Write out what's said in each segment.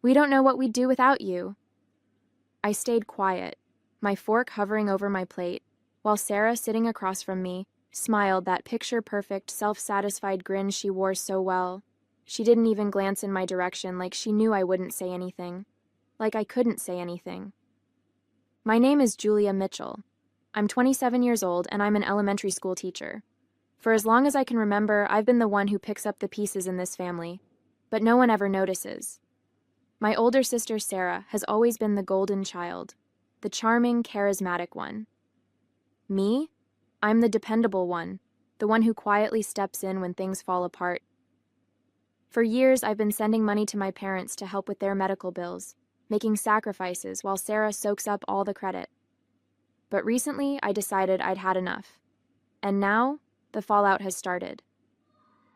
We don't know what we'd do without you." I stayed quiet, my fork hovering over my plate, while Sarah, sitting across from me, smiled that picture-perfect, self-satisfied grin she wore so well. She didn't even glance in my direction, like she knew I wouldn't say anything. Like I couldn't say anything. "My name is Julia Mitchell. I'm 27 years old, and I'm an elementary school teacher. For as long as I can remember, I've been the one who picks up the pieces in this family, but no one ever notices. My older sister, Sarah, has always been the golden child, the charming, charismatic one. Me? I'm the dependable one, the one who quietly steps in when things fall apart. For years, I've been sending money to my parents to help with their medical bills, making sacrifices while Sarah soaks up all the credit. But recently, I decided I'd had enough. And now, the fallout has started.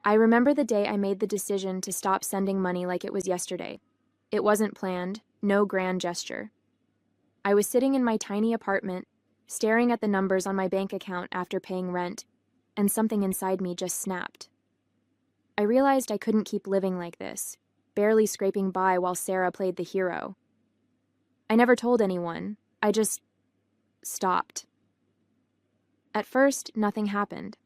I remember the day I made the decision to stop sending money like it was yesterday. It wasn't planned, no grand gesture. I was sitting in my tiny apartment, staring at the numbers on my bank account after paying rent, and something inside me just snapped. I realized I couldn't keep living like this, barely scraping by while Sarah played the hero. I never told anyone. I just stopped. At first, nothing happened.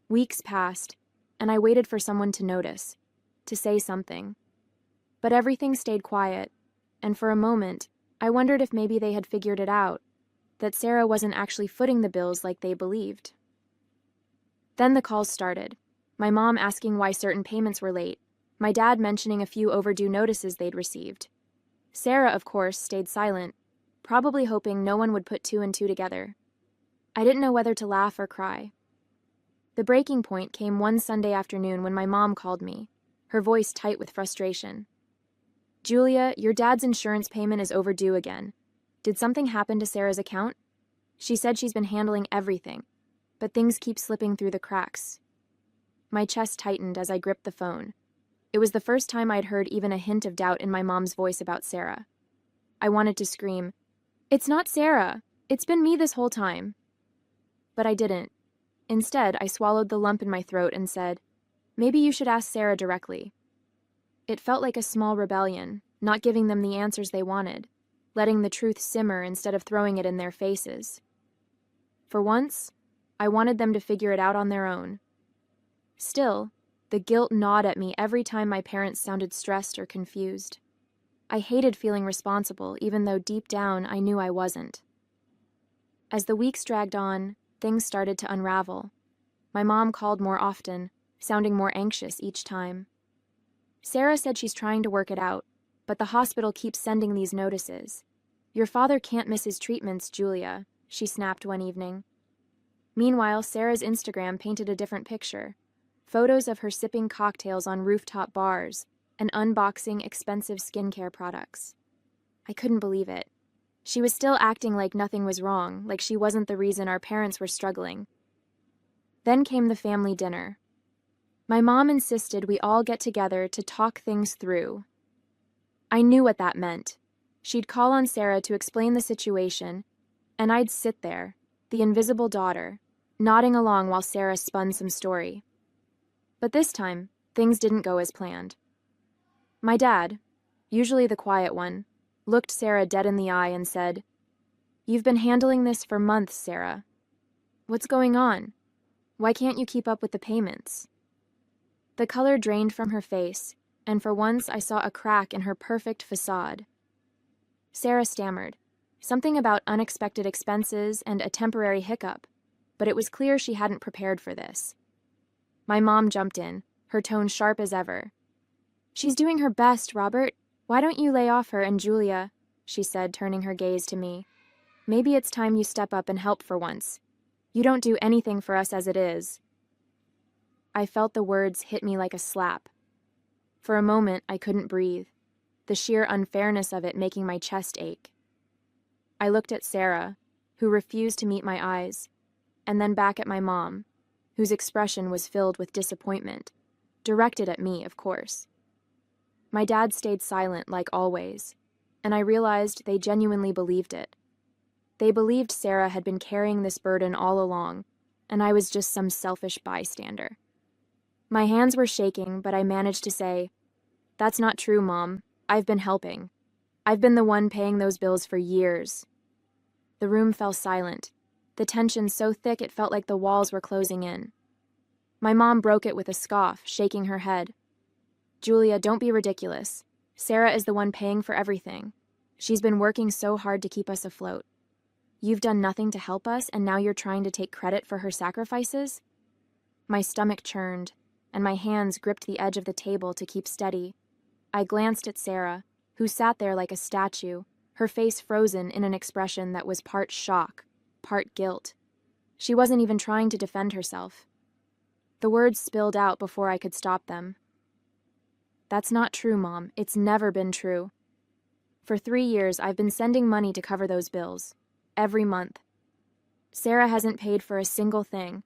Weeks passed, and I waited for someone to notice, to say something. But everything stayed quiet, and for a moment, I wondered if maybe they had figured it out, that Sarah wasn't actually footing the bills like they believed. Then the calls started, my mom asking why certain payments were late, my dad mentioning a few overdue notices they'd received. Sarah, of course, stayed silent, probably hoping no one would put two and two together. I didn't know whether to laugh or cry. The breaking point came one Sunday afternoon when my mom called me, her voice tight with frustration. "Julia, your dad's insurance payment is overdue again. Did something happen to Sarah's account? She said she's been handling everything, but things keep slipping through the cracks." My chest tightened as I gripped the phone. It was the first time I'd heard even a hint of doubt in my mom's voice about Sarah. I wanted to scream, "It's not Sarah! It's been me this whole time!" But I didn't. Instead, I swallowed the lump in my throat and said, "Maybe you should ask Sarah directly." It felt like a small rebellion, not giving them the answers they wanted, letting the truth simmer instead of throwing it in their faces. For once, I wanted them to figure it out on their own. Still, the guilt gnawed at me every time my parents sounded stressed or confused. I hated feeling responsible, even though deep down I knew I wasn't. As the weeks dragged on, things started to unravel. My mom called more often, sounding more anxious each time. Sarah said she's trying to work it out, but the hospital keeps sending these notices. "Your father can't miss his treatments, Julia," she snapped one evening. Meanwhile, Sarah's Instagram painted a different picture. Photos of her sipping cocktails on rooftop bars and unboxing expensive skincare products. I couldn't believe it. She was still acting like nothing was wrong, like she wasn't the reason our parents were struggling. Then came the family dinner. My mom insisted we all get together to talk things through. I knew what that meant. She'd call on Sarah to explain the situation, and I'd sit there, the invisible daughter, nodding along while Sarah spun some story. But this time, things didn't go as planned. My dad, usually the quiet one, looked Sarah dead in the eye and said, "You've been handling this for months, Sarah. What's going on? Why can't you keep up with the payments?" The color drained from her face, and for once I saw a crack in her perfect facade. Sarah stammered, something about unexpected expenses and a temporary hiccup, but it was clear she hadn't prepared for this. My mom jumped in, her tone sharp as ever. "She's doing her best, Robert. Why don't you lay off her and Julia?" she said, turning her gaze to me. "Maybe it's time you step up and help for once. You don't do anything for us as it is." I felt the words hit me like a slap. For a moment, I couldn't breathe, the sheer unfairness of it making my chest ache. I looked at Sarah, who refused to meet my eyes, and then back at my mom, whose expression was filled with disappointment, directed at me, of course. My dad stayed silent like always, and I realized they genuinely believed it. They believed Sarah had been carrying this burden all along, and I was just some selfish bystander. My hands were shaking, but I managed to say, "That's not true, Mom. I've been helping. I've been the one paying those bills for years." The room fell silent, the tension so thick it felt like the walls were closing in. My mom broke it with a scoff, shaking her head. "Julia, don't be ridiculous. Sarah is the one paying for everything. She's been working so hard to keep us afloat. You've done nothing to help us, and now you're trying to take credit for her sacrifices?" My stomach churned, and my hands gripped the edge of the table to keep steady. I glanced at Sarah, who sat there like a statue, her face frozen in an expression that was part shock, part guilt. She wasn't even trying to defend herself. The words spilled out before I could stop them. "That's not true, Mom. It's never been true. For 3 years, I've been sending money to cover those bills. Every month. Sarah hasn't paid for a single thing."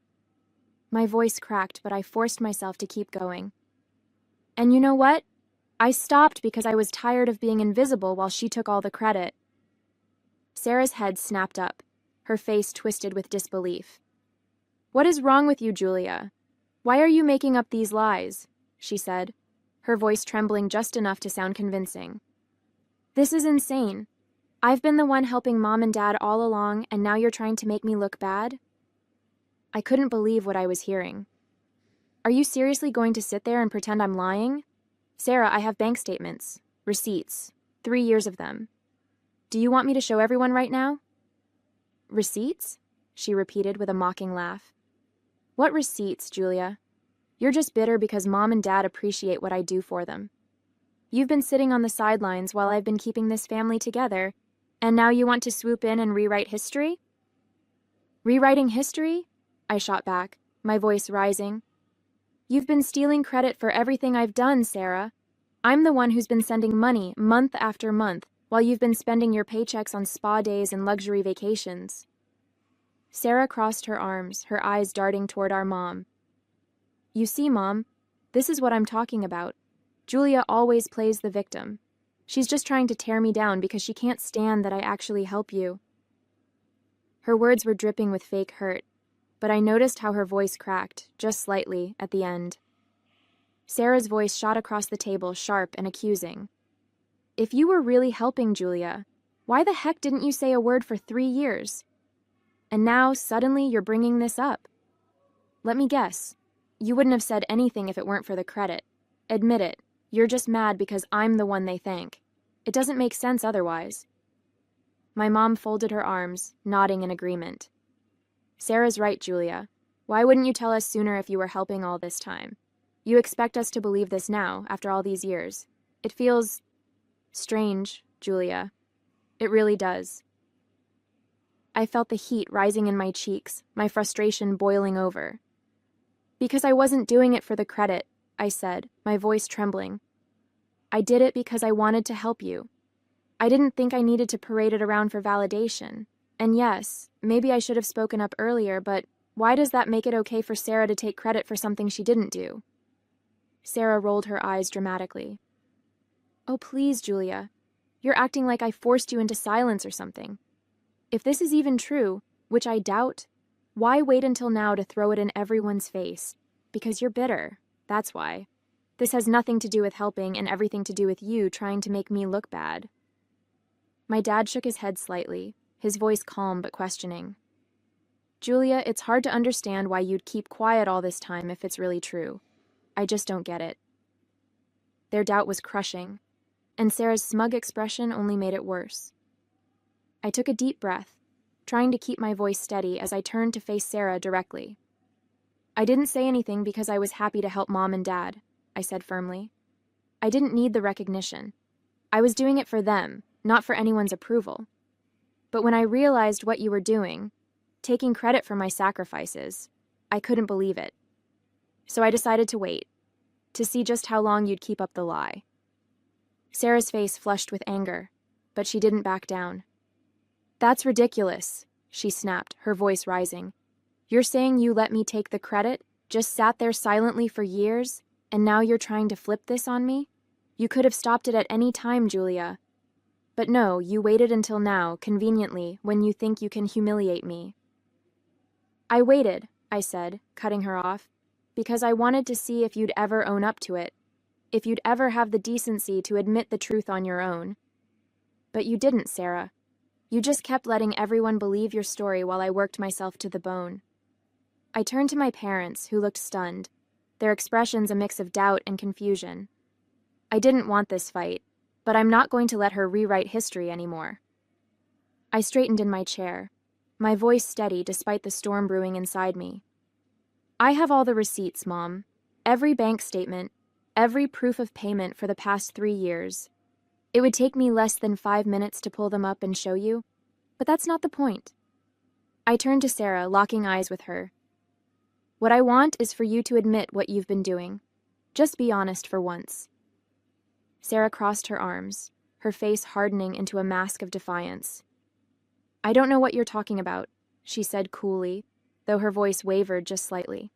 My voice cracked, but I forced myself to keep going. "And you know what? I stopped because I was tired of being invisible while she took all the credit." Sarah's head snapped up, her face twisted with disbelief. "What is wrong with you, Julia? Why are you making up these lies?" she said, her voice trembling just enough to sound convincing. "This is insane. I've been the one helping Mom and Dad all along, and now you're trying to make me look bad?" I couldn't believe what I was hearing. "Are you seriously going to sit there and pretend I'm lying? Sarah, I have bank statements, receipts, 3 years of them. Do you want me to show everyone right now?" "Receipts?" she repeated with a mocking laugh. "What receipts, Julia? You're just bitter because Mom and Dad appreciate what I do for them. You've been sitting on the sidelines while I've been keeping this family together, and now you want to swoop in and rewrite history?" "Rewriting history?" I shot back, my voice rising. "You've been stealing credit for everything I've done, Sarah. I'm the one who's been sending money month after month while you've been spending your paychecks on spa days and luxury vacations." Sarah crossed her arms, her eyes darting toward our mom. "You see, Mom, this is what I'm talking about. Julia always plays the victim. She's just trying to tear me down because she can't stand that I actually help you." Her words were dripping with fake hurt, but I noticed how her voice cracked, just slightly, at the end. Sarah's voice shot across the table, sharp and accusing. "If you were really helping Julia, why the heck didn't you say a word for 3 years? And now, suddenly, you're bringing this up. Let me guess. You wouldn't have said anything if it weren't for the credit. Admit it. You're just mad because I'm the one they thank. It doesn't make sense otherwise." My mom folded her arms, nodding in agreement. "Sarah's right, Julia. Why wouldn't you tell us sooner if you were helping all this time? You expect us to believe this now, after all these years. It feels strange, Julia. It really does." I felt the heat rising in my cheeks, my frustration boiling over. "Because I wasn't doing it for the credit," I said, my voice trembling. "I did it because I wanted to help you. I didn't think I needed to parade it around for validation. And yes, maybe I should have spoken up earlier, but why does that make it okay for Sarah to take credit for something she didn't do?" Sarah rolled her eyes dramatically. "Oh, please, Julia. You're acting like I forced you into silence or something. If this is even true, which I doubt, why wait until now to throw it in everyone's face? Because you're bitter. That's why. This has nothing to do with helping and everything to do with you trying to make me look bad." My dad shook his head slightly, his voice calm but questioning. "Julia, it's hard to understand why you'd keep quiet all this time if it's really true. I just don't get it." Their doubt was crushing, and Sarah's smug expression only made it worse. I took a deep breath, trying to keep my voice steady as I turned to face Sarah directly. "I didn't say anything because I was happy to help Mom and Dad," I said firmly. "I didn't need the recognition. I was doing it for them, not for anyone's approval. But when I realized what you were doing, taking credit for my sacrifices, I couldn't believe it. So I decided to wait, to see just how long you'd keep up the lie." Sarah's face flushed with anger, but she didn't back down. "That's ridiculous," she snapped, her voice rising. "You're saying you let me take the credit, just sat there silently for years, and now you're trying to flip this on me? You could have stopped it at any time, Julia. But no, you waited until now, conveniently, when you think you can humiliate me." "I waited," I said, cutting her off, "because I wanted to see if you'd ever own up to it. if you'd ever have the decency to admit the truth on your own. But you didn't, Sarah. You just kept letting everyone believe your story while I worked myself to the bone. I turned to my parents, who looked stunned, their expressions a mix of doubt and confusion. I didn't want this fight, but I'm not going to let her rewrite history anymore. I straightened in my chair, my voice steady despite the storm brewing inside me. I have all the receipts, Mom. Every bank statement, every proof of payment for the past 3 years. It would take me less than 5 minutes to pull them up and show you, but that's not the point. I turned to Sarah, locking eyes with her. What I want is for you to admit what you've been doing. Just be honest for once. Sarah crossed her arms, her face hardening into a mask of defiance. I don't know what you're talking about, she said coolly, though her voice wavered just slightly.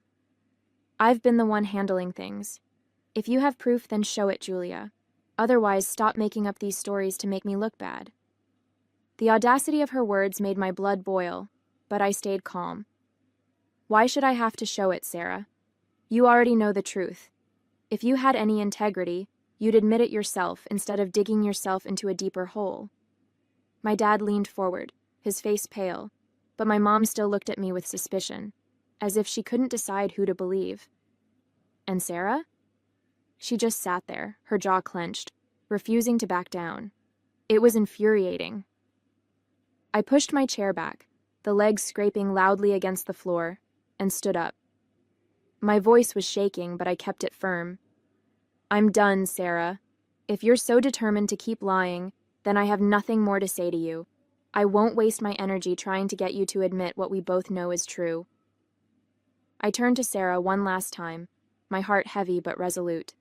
I've been the one handling things. If you have proof, then show it, Julia. Otherwise, stop making up these stories to make me look bad. The audacity of her words made my blood boil, but I stayed calm. Why should I have to show it, Sarah? You already know the truth. If you had any integrity, you'd admit it yourself instead of digging yourself into a deeper hole. My dad leaned forward, his face pale, but my mom still looked at me with suspicion, as if she couldn't decide who to believe. And Sarah? She just sat there, her jaw clenched, refusing to back down. It was infuriating. I pushed my chair back, the legs scraping loudly against the floor, and stood up. My voice was shaking, but I kept it firm. I'm done, Sarah. If you're so determined to keep lying, then I have nothing more to say to you. I won't waste my energy trying to get you to admit what we both know is true. I turned to Sarah one last time, my heart heavy but resolute.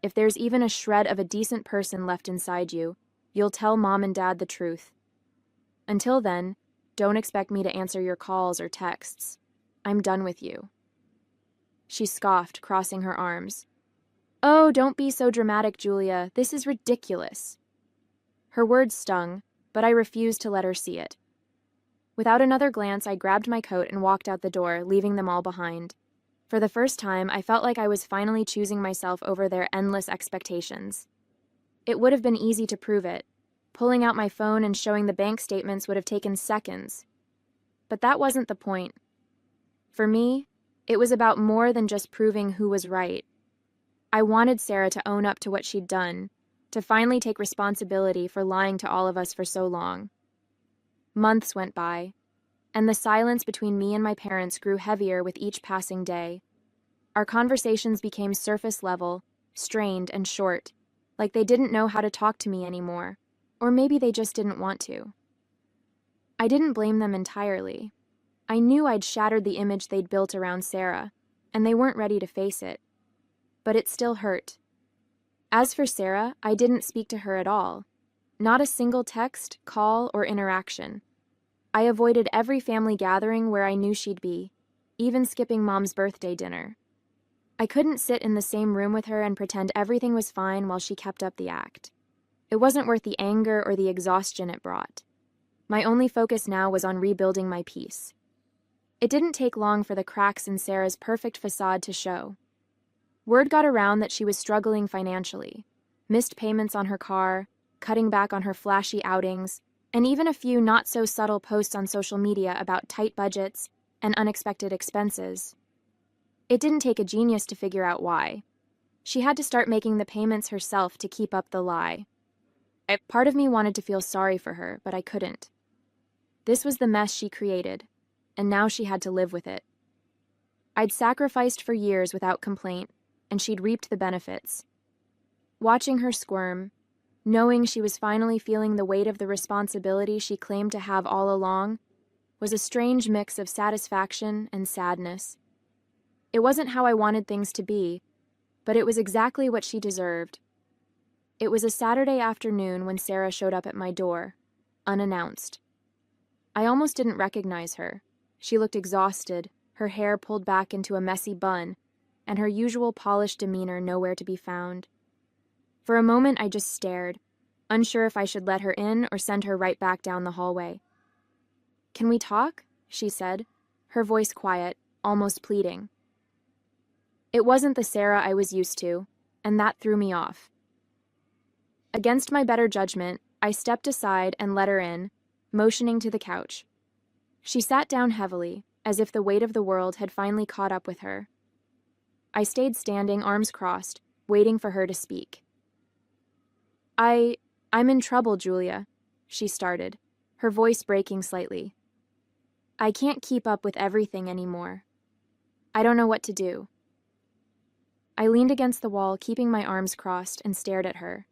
If there's even a shred of a decent person left inside you, you'll tell Mom and Dad the truth. Until then, don't expect me to answer your calls or texts. I'm done with you. She scoffed, crossing her arms. Oh, don't be so dramatic, Julia. This is ridiculous. Her words stung, but I refused to let her see it. Without another glance, I grabbed my coat and walked out the door, leaving them all behind. For the first time, I felt like I was finally choosing myself over their endless expectations. It would have been easy to prove it. Pulling out my phone and showing the bank statements would have taken seconds. But that wasn't the point. For me, it was about more than just proving who was right. I wanted Sarah to own up to what she'd done, to finally take responsibility for lying to all of us for so long. Months went by, and the silence between me and my parents grew heavier with each passing day. Our conversations became surface level, strained and short, like they didn't know how to talk to me anymore, or maybe they just didn't want to. I didn't blame them entirely. I knew I'd shattered the image they'd built around Sarah, and they weren't ready to face it. But it still hurt. As for Sarah, I didn't speak to her at all. Not a single text, call, or interaction. I avoided every family gathering where I knew she'd be, even skipping Mom's birthday dinner. I couldn't sit in the same room with her and pretend everything was fine while she kept up the act. It wasn't worth the anger or the exhaustion it brought. My only focus now was on rebuilding my peace. It didn't take long for the cracks in Sarah's perfect facade to show. Word got around that she was struggling financially, missed payments on her car, cutting back on her flashy outings, and even a few not-so-subtle posts on social media about tight budgets and unexpected expenses. It didn't take a genius to figure out why. She had to start making the payments herself to keep up the lie. Part of me wanted to feel sorry for her, but I couldn't. This was the mess she created, and now she had to live with it. I'd sacrificed for years without complaint, and she'd reaped the benefits. Watching her squirm, knowing she was finally feeling the weight of the responsibility she claimed to have all along, was a strange mix of satisfaction and sadness. It wasn't how I wanted things to be, but it was exactly what she deserved. It was a Saturday afternoon when Sarah showed up at my door, unannounced. I almost didn't recognize her. She looked exhausted, her hair pulled back into a messy bun, and her usual polished demeanor nowhere to be found. For a moment, I just stared, unsure if I should let her in or send her right back down the hallway. "Can we talk?" she said, her voice quiet, almost pleading. It wasn't the Sarah I was used to, and that threw me off. Against my better judgment, I stepped aside and let her in, motioning to the couch. She sat down heavily, as if the weight of the world had finally caught up with her. I stayed standing, arms crossed, waiting for her to speak. I'm in trouble, Julia, she started, her voice breaking slightly. I can't keep up with everything anymore. I don't know what to do. I leaned against the wall, keeping my arms crossed, and stared at her.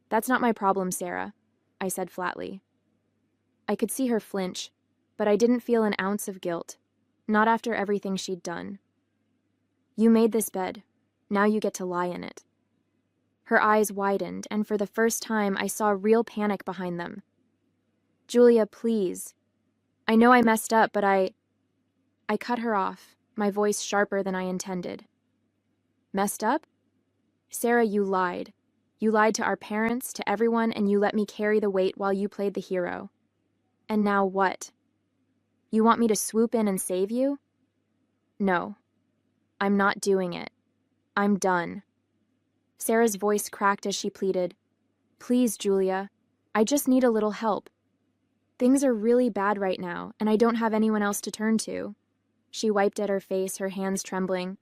That's not my problem, Sarah, I said flatly. I could see her flinch, but I didn't feel an ounce of guilt, not after everything she'd done. You made this bed. Now you get to lie in it. Her eyes widened, and for the first time I saw real panic behind them. Julia, please. I know I messed up, but I cut her off, my voice sharper than I intended. Messed up? Sarah, you lied. You lied to our parents, to everyone, and you let me carry the weight while you played the hero. And now what? You want me to swoop in and save you? No. I'm not doing it. I'm done. Sarah's voice cracked as she pleaded. Please, Julia. I just need a little help. Things are really bad right now, and I don't have anyone else to turn to. She wiped at her face, her hands trembling.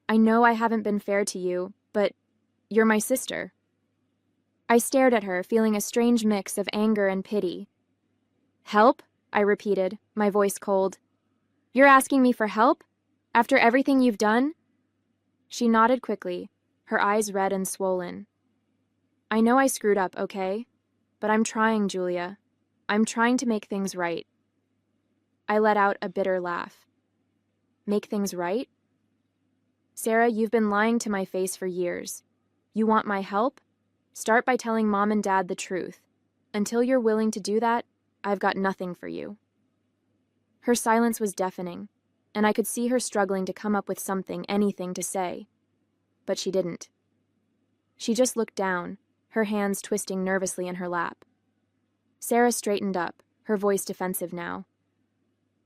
I know I haven't been fair to you, but you're my sister. I stared at her, feeling a strange mix of anger and pity. Help? I repeated, my voice cold. You're asking me for help? After everything you've done? She nodded quickly, her eyes red and swollen. I know I screwed up, okay? But I'm trying, Julia. I'm trying to make things right. I let out a bitter laugh. Make things right? Sarah, you've been lying to my face for years. You want my help? Start by telling Mom and Dad the truth. Until you're willing to do that, I've got nothing for you. Her silence was deafening, and I could see her struggling to come up with something, anything to say. But she didn't. She just looked down, her hands twisting nervously in her lap. Sarah straightened up, her voice defensive now.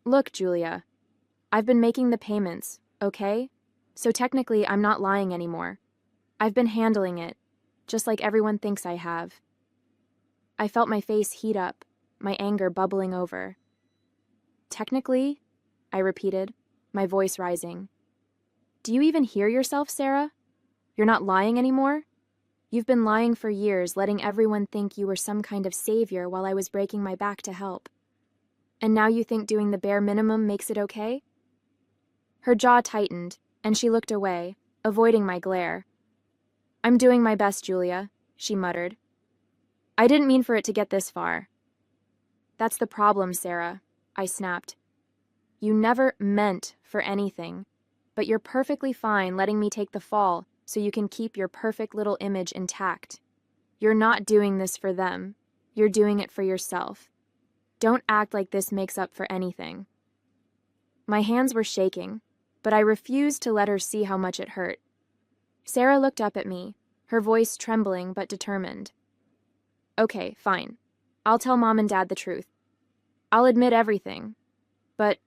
Look, Julia, I've been making the payments, okay? So technically I'm not lying anymore. I've been handling it, just like everyone thinks I have. I felt my face heat up, my anger bubbling over. Technically, I repeated, my voice rising. Do you even hear yourself, Sarah? You're not lying anymore? You've been lying for years, letting everyone think you were some kind of savior while I was breaking my back to help. And now you think doing the bare minimum makes it okay? Her jaw tightened, and she looked away, avoiding my glare. I'm doing my best, Julia, she muttered. I didn't mean for it to get this far. That's the problem, Sarah, I snapped. You never meant for anything, but you're perfectly fine letting me take the fall so you can keep your perfect little image intact. You're not doing this for them. You're doing it for yourself. Don't act like this makes up for anything. My hands were shaking, but I refused to let her see how much it hurt. Sarah looked up at me, her voice trembling but determined. Okay, fine. I'll tell Mom and Dad the truth. I'll admit everything. But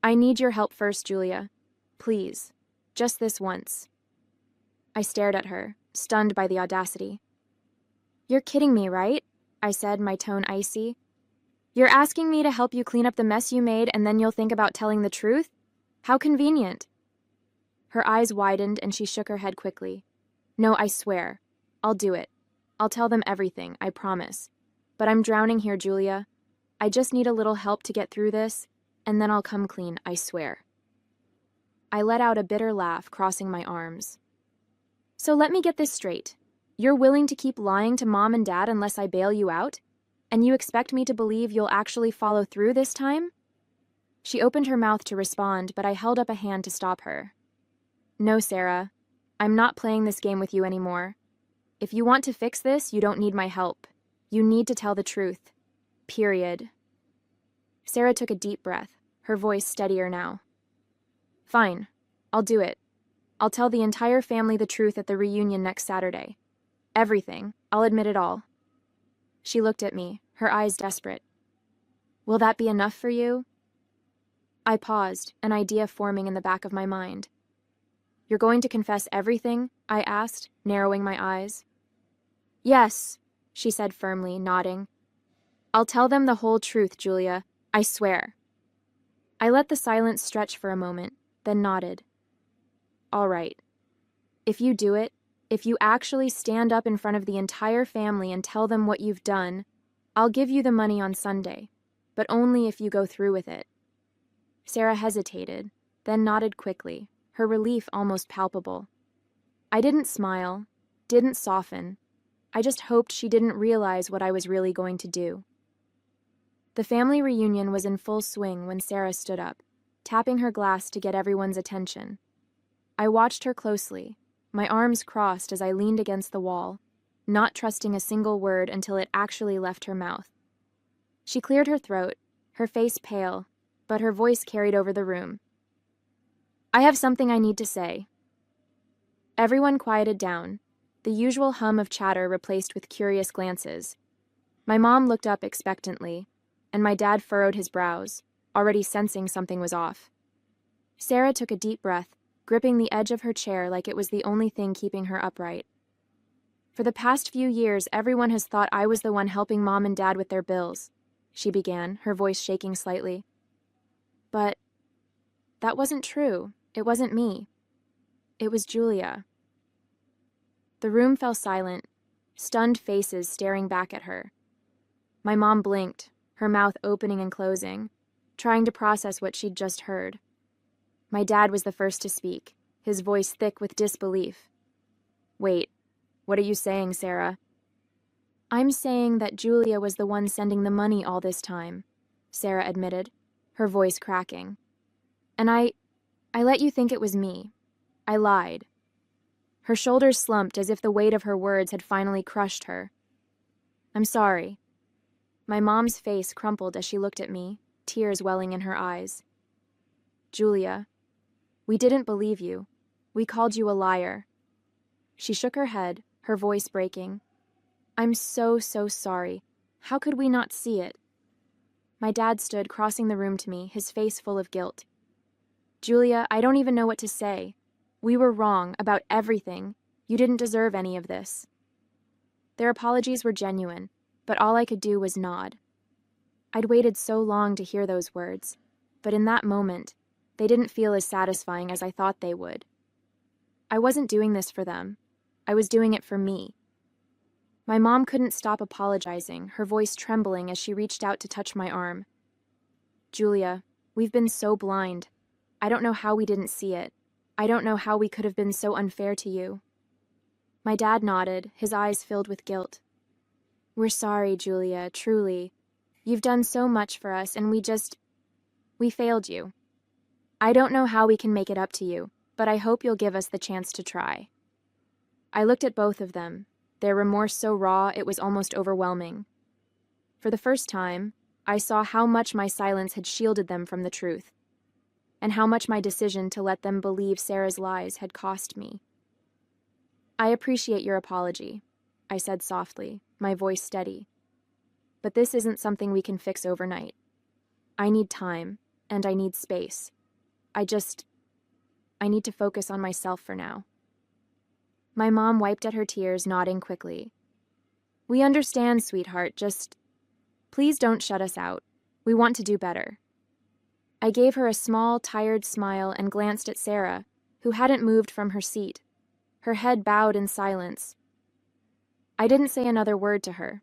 I need your help first, Julia. Please. Just this once. I stared at her, stunned by the audacity. You're kidding me, right? I said, my tone icy. You're asking me to help you clean up the mess you made and then you'll think about telling the truth? How convenient. Her eyes widened and she shook her head quickly. No, I swear. I'll do it. I'll tell them everything, I promise. But I'm drowning here, Julia. I just need a little help to get through this, and then I'll come clean, I swear. I let out a bitter laugh, crossing my arms. So let me get this straight. You're willing to keep lying to Mom and Dad unless I bail you out? And you expect me to believe you'll actually follow through this time? She opened her mouth to respond, but I held up a hand to stop her. No, Sarah. I'm not playing this game with you anymore. If you want to fix this, you don't need my help. You need to tell the truth. Period. Sarah took a deep breath, her voice steadier now. Fine. I'll do it. I'll tell the entire family the truth at the reunion next Saturday. Everything. I'll admit it all. She looked at me, her eyes desperate. Will that be enough for you? I paused, an idea forming in the back of my mind. You're going to confess everything, I asked, narrowing my eyes. Yes, she said firmly, nodding. I'll tell them the whole truth, Julia. I swear. I let the silence stretch for a moment, then nodded. All right. If you do it, if you actually stand up in front of the entire family and tell them what you've done, I'll give you the money on Sunday, but only if you go through with it. Sarah hesitated, then nodded quickly, her relief almost palpable. I didn't smile, didn't soften. I just hoped she didn't realize what I was really going to do. The family reunion was in full swing when Sarah stood up, tapping her glass to get everyone's attention. I watched her closely, my arms crossed as I leaned against the wall, not trusting a single word until it actually left her mouth. She cleared her throat, her face pale, but her voice carried over the room. I have something I need to say. Everyone quieted down, the usual hum of chatter replaced with curious glances. My mom looked up expectantly, and my dad furrowed his brows, already sensing something was off. Sarah took a deep breath, gripping the edge of her chair like it was the only thing keeping her upright. For the past few years, everyone has thought I was the one helping Mom and Dad with their bills, she began, her voice shaking slightly. But that wasn't true. It wasn't me. It was Julia. The room fell silent, stunned faces staring back at her. My mom blinked, her mouth opening and closing, trying to process what she'd just heard. My dad was the first to speak, his voice thick with disbelief. Wait, what are you saying, Sarah? I'm saying that Julia was the one sending the money all this time, Sarah admitted, her voice cracking. And I let you think it was me. I lied. Her shoulders slumped as if the weight of her words had finally crushed her. I'm sorry. My mom's face crumpled as she looked at me, tears welling in her eyes. Julia, we didn't believe you. We called you a liar. She shook her head, her voice breaking. I'm so sorry. How could we not see it? My dad stood crossing the room to me, his face full of guilt. Julia, I don't even know what to say. We were wrong about everything. You didn't deserve any of this. Their apologies were genuine, but all I could do was nod. I'd waited so long to hear those words, but in that moment, they didn't feel as satisfying as I thought they would. I wasn't doing this for them. I was doing it for me. My mom couldn't stop apologizing, her voice trembling as she reached out to touch my arm. Julia, we've been so blind. I don't know how we didn't see it. I don't know how we could have been so unfair to you. My dad nodded, his eyes filled with guilt. We're sorry, Julia, truly. You've done so much for us, and we failed you. I don't know how we can make it up to you, but I hope you'll give us the chance to try. I looked at both of them, their remorse so raw it was almost overwhelming. For the first time, I saw how much my silence had shielded them from the truth, and how much my decision to let them believe Sarah's lies had cost me. I appreciate your apology, I said softly, my voice steady. But this isn't something we can fix overnight. I need time, and I need space. I need to focus on myself for now. My mom wiped at her tears, nodding quickly. We understand, sweetheart, please don't shut us out. We want to do better. I gave her a small, tired smile and glanced at Sarah, who hadn't moved from her seat, her head bowed in silence. I didn't say another word to her.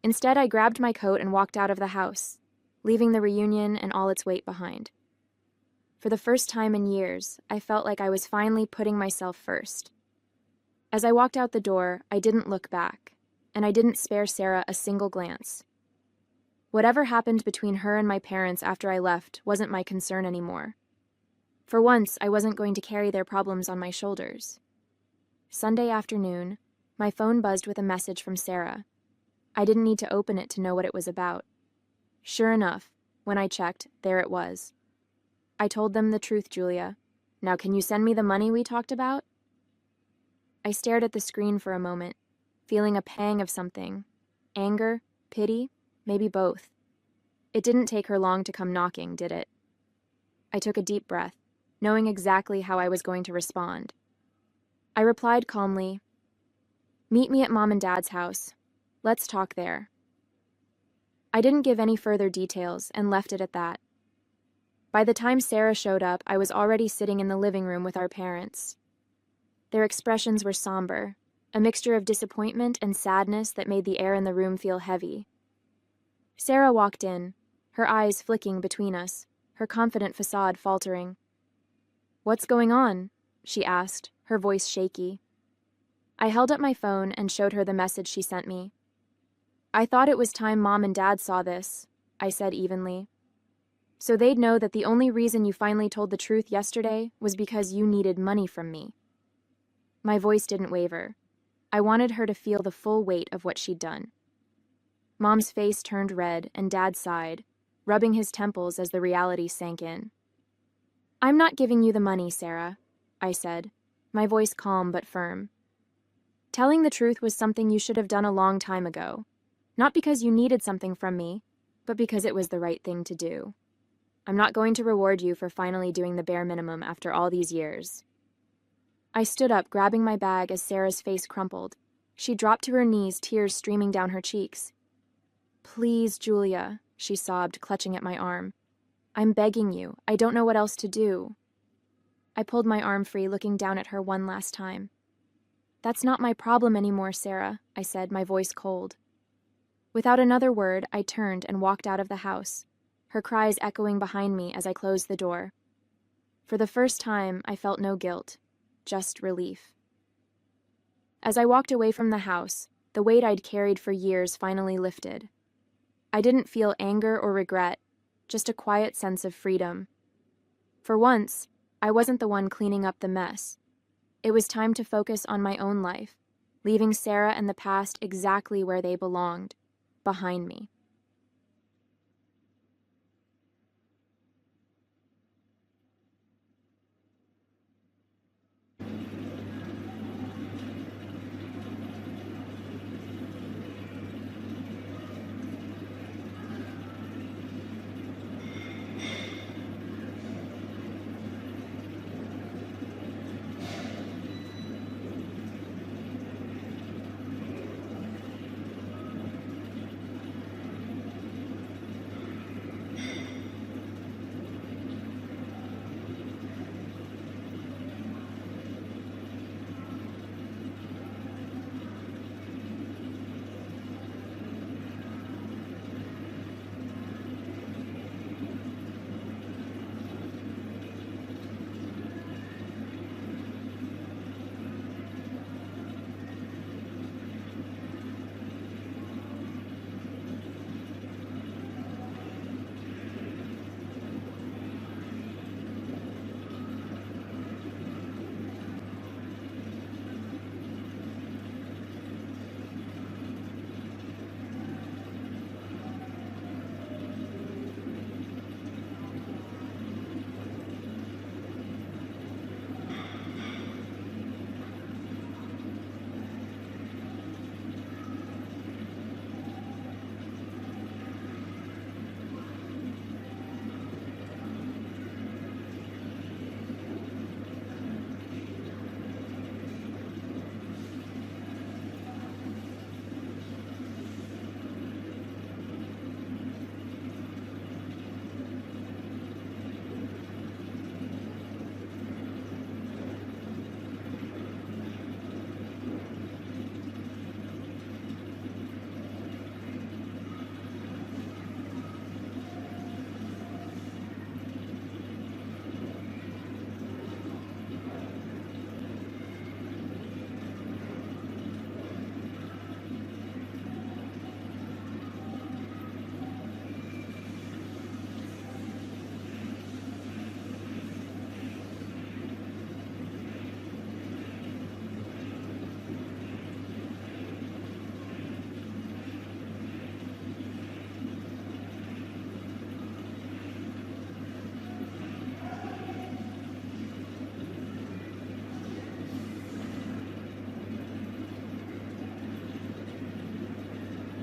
Instead, I grabbed my coat and walked out of the house, leaving the reunion and all its weight behind. For the first time in years, I felt like I was finally putting myself first. As I walked out the door, I didn't look back, and I didn't spare Sarah a single glance. Whatever happened between her and my parents after I left wasn't my concern anymore. For once, I wasn't going to carry their problems on my shoulders. Sunday afternoon, my phone buzzed with a message from Sarah. I didn't need to open it to know what it was about. Sure enough, when I checked, there it was. I told them the truth, Julia. Now can you send me the money we talked about? I stared at the screen for a moment, feeling a pang of something. Anger, pity, maybe both. It didn't take her long to come knocking, did it? I took a deep breath, knowing exactly how I was going to respond. I replied calmly, "Meet me at Mom and Dad's house. Let's talk there." I didn't give any further details and left it at that. By the time Sarah showed up, I was already sitting in the living room with our parents. Their expressions were somber, a mixture of disappointment and sadness that made the air in the room feel heavy. Sarah walked in, her eyes flicking between us, her confident facade faltering. "What's going on?" she asked, her voice shaky. I held up my phone and showed her the message she sent me. "I thought it was time Mom and Dad saw this," I said evenly. "So they'd know that the only reason you finally told the truth yesterday was because you needed money from me." My voice didn't waver. I wanted her to feel the full weight of what she'd done. Mom's face turned red and Dad sighed, rubbing his temples as the reality sank in. "I'm not giving you the money, Sarah," I said, my voice calm but firm. "Telling the truth was something you should have done a long time ago, not because you needed something from me, but because it was the right thing to do. I'm not going to reward you for finally doing the bare minimum after all these years." I stood up, grabbing my bag as Sarah's face crumpled. She dropped to her knees, tears streaming down her cheeks. "Please, Julia," she sobbed, clutching at my arm. "I'm begging you. I don't know what else to do." I pulled my arm free, looking down at her one last time. "That's not my problem anymore, Sarah," I said, my voice cold. Without another word, I turned and walked out of the house, her cries echoing behind me as I closed the door. For the first time, I felt no guilt, just relief. As I walked away from the house, the weight I'd carried for years finally lifted. I didn't feel anger or regret, just a quiet sense of freedom. For once, I wasn't the one cleaning up the mess. It was time to focus on my own life, leaving Sarah and the past exactly where they belonged, behind me.